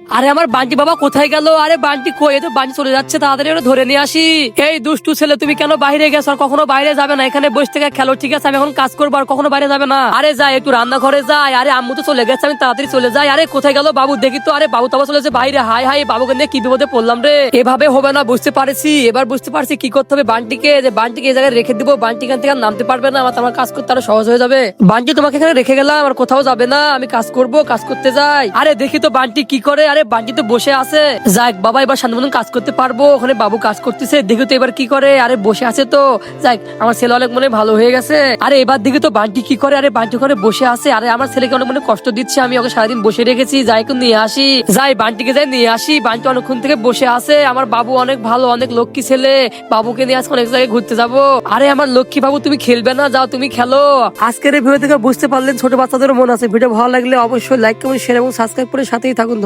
আরে আমার বান্টি বাবা কোথায় গেল? আরে বান্টি কই? এই তো বান্টি চলে যাচ্ছে, তাড়াতাড়ি ওরা ধরে নিয়ে আসি। এই দুষ্টু ছেলে, তুমি কেন বাইরে গেছো? আর কখনো বাইরে যাবে না, এখানে বসে থেকে খেলো, ঠিক আছে? আমি এখন কাজ করবো, আর কখনো বাইরে যাবে না। আরে যাই একটু রান্নাঘরে যাই। আরে আম্মু তো চলে গেছে, আমি তাড়াতাড়ি চলে যাই। আরে কোথায় গেল বাবু? দেখি তো। আরে বাবু তো আবার চলেছে বাইরে। হাই হাই, বাবুকে নিয়ে কি বিপদে পড়লাম রে। এভাবে হবে না, বুঝতে পারছি, এবার বুঝতে পারছি কি করতে হবে। বান্টিকে এই জায়গায় রেখে দিবো। বান্টি এখান থেকে আর নামতে পারবে না, আমার কাজ করতে আরো সহজ হয়ে যাবে। বান্টি তোমাকে এখানে রেখে গেলাম, আর কোথাও যাবে না, আমি কাজ করব, কাজ করতে যাই। আরে দেখি তো বান্টি কি করে। আরে বান্টি তো বসে আছে। যাক বাবা, এবার শান্তি মতন কাজ করতে পারবো। ওখানে বাবু কাজ করতেছে, দেখি তো এবার কি করে। আরে বসে আছে তো, যাক আমার ছেলে অনেক মনে ভালো হয়ে গেছে। আরে এবার দেখি তো বান্টি কি করে। আরে বান্টি ওখানে বসে আছে। আরে আমার ছেলেকে অনেক মনে কষ্ট দিচ্ছে, আমি ওকে সারাদিন বসে রেখেছি। যাই একটু নিয়ে আসি, যাই বান্টিকে যাই নিয়ে আসি। বান্টি অনেকক্ষণ থেকে বসে আছে। আমার বাবু অনেক ভালো, অনেক লক্ষ্মী ছেলে। বাবুকে নিয়ে আজকে অনেক জায়গায় ঘুরতে যাবো। আরে আমার লক্ষ্মী বাবু, তুমি খেলবে না? যাও তুমি খেলো। আজকের এই ভিডিও থেকে বুঝতে পারলেন ছোট বাচ্চাদের মন আছে। ভিডিও ভালো লাগলে অবশ্যই লাইক কমেন্ট শেয়ার এবং সাবস্ক্রাইব করে সাথেই থাকুন।